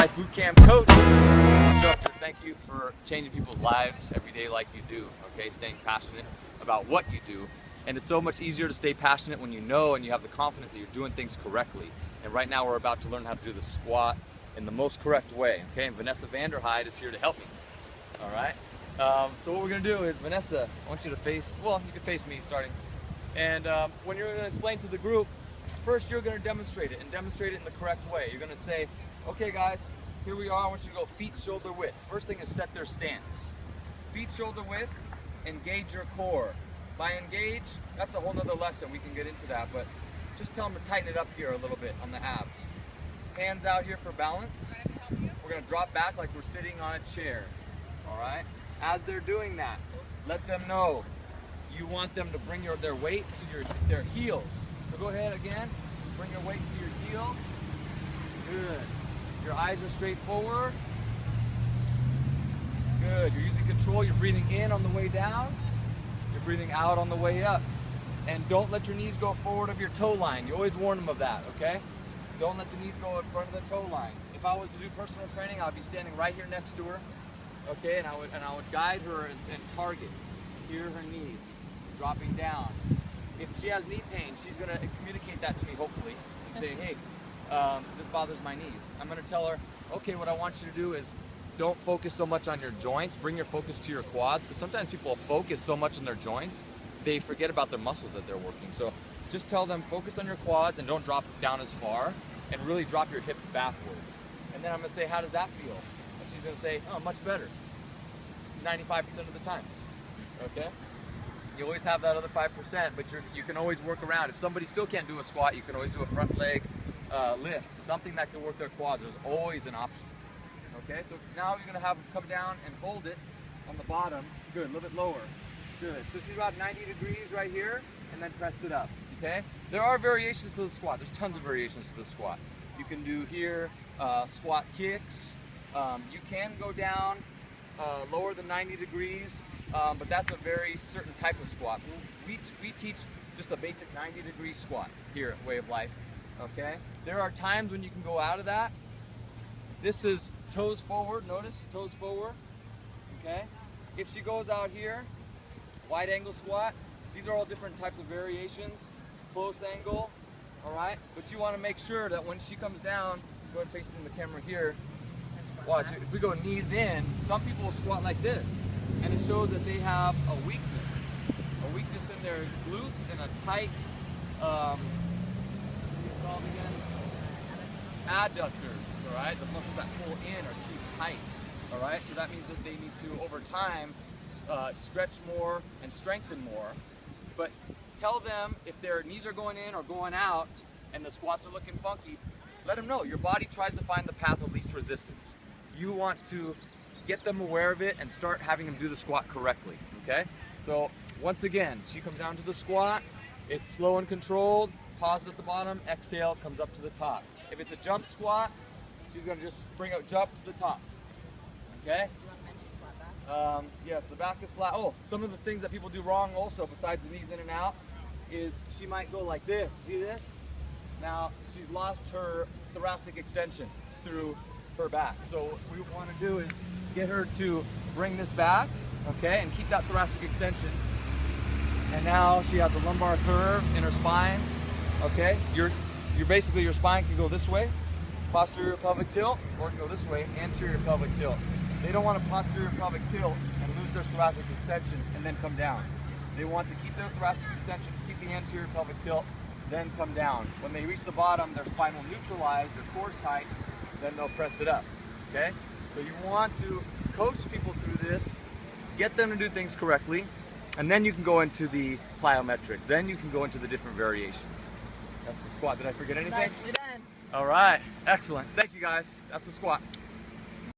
Life Boot Camp coach, instructor. Thank you for changing people's lives every day like you do, okay? Staying passionate about what you do. And it's so much easier to stay passionate when you know and you have the confidence that you're doing things correctly. And right now we're about to learn how to do the squat in the most correct way, okay? And Vanessa Vanderhyde is here to help me, all right? So what we're gonna do is, Vanessa, I want you to face, well, you can face me starting. And when you're gonna explain to the group, first you're gonna demonstrate it, and demonstrate it in the correct way. You're gonna say, okay guys, here we are, I want you to go feet shoulder width. First thing is set their stance. Feet shoulder width, engage your core. By engage, that's a whole nother lesson, we can get into that, but just tell them to tighten it up here a little bit on the abs. Hands out here for balance. We're gonna drop back like we're sitting on a chair, all right? As they're doing that, let them know you want them to bring their weight to their heels. So go ahead again, bring your weight to your heels. Good. Your eyes are straight forward. Good. You're using control. You're breathing in on the way down. You're breathing out on the way up. And don't let your knees go forward of your toe line. You always warn them of that, okay? Don't let the knees go in front of the toe line. If I was to do personal training, I would be standing right here next to her, okay? And I would guide her and target. Here her knees, dropping down. If she has knee pain, she's gonna communicate that to me, hopefully, and say, hey, this bothers my knees. I'm gonna tell her, okay, what I want you to do is don't focus so much on your joints, bring your focus to your quads, because sometimes people focus so much on their joints, they forget about their muscles that they're working. So just tell them, focus on your quads and don't drop down as far, and really drop your hips backward. And then I'm gonna say, how does that feel? And she's gonna say, oh, much better, 95% of the time, okay? You always have that other 5%, but you can always work around. If somebody still can't do a squat, you can always do a front leg lift, something that can work their quads. There's always an option. Okay, so now you're gonna have them come down and hold it on the bottom. Good, a little bit lower. Good, so she's about 90 degrees right here, and then press it up, okay? There are variations to the squat. There's tons of variations to the squat. You can do here squat kicks. You can go down lower than 90 degrees, but that's a very certain type of squat. We teach just a basic 90-degree squat here at Way of Life, okay? There are times when you can go out of that. This is toes forward, notice, toes forward, okay? If she goes out here, wide angle squat, these are all different types of variations, close angle, all right? But you wanna make sure that when she comes down, go ahead and face the camera here, watch, if we go knees in, some people will squat like this, and it shows that they have a weakness in their glutes and a tight, what is it called again? Adductors, all right? The muscles that pull in are too tight, all right? So that means that they need to, over time, stretch more and strengthen more. But tell them if their knees are going in or going out and the squats are looking funky, let them know. Your body tries to find the path of least resistance. You want to get them aware of it and start having them do the squat correctly, okay? So once again, she comes down to the squat, it's slow and controlled, pause at the bottom, exhale, comes up to the top. If it's a jump squat, she's gonna just bring a jump to the top, okay? Do you want to mention flat back? Yes, the back is flat. Oh, some of the things that people do wrong also, besides the knees in and out, is she might go like this, see this? Now, she's lost her thoracic extension through her back. So what we want to do is get her to bring this back, okay, and keep that thoracic extension. And now she has a lumbar curve in her spine, okay? You're basically, your spine can go this way, posterior pelvic tilt, or it can go this way, anterior pelvic tilt. They don't want a posterior pelvic tilt and lose their thoracic extension and then come down. They want to keep their thoracic extension, keep the anterior pelvic tilt, then come down. When they reach the bottom, their spine will neutralize, their core's tight, then they'll press it up, okay? So you want to coach people through this, get them to do things correctly, and then you can go into the plyometrics. Then you can go into the different variations. That's the squat. Did I forget anything? Nicely done. All right, excellent. Thank you guys. That's the squat.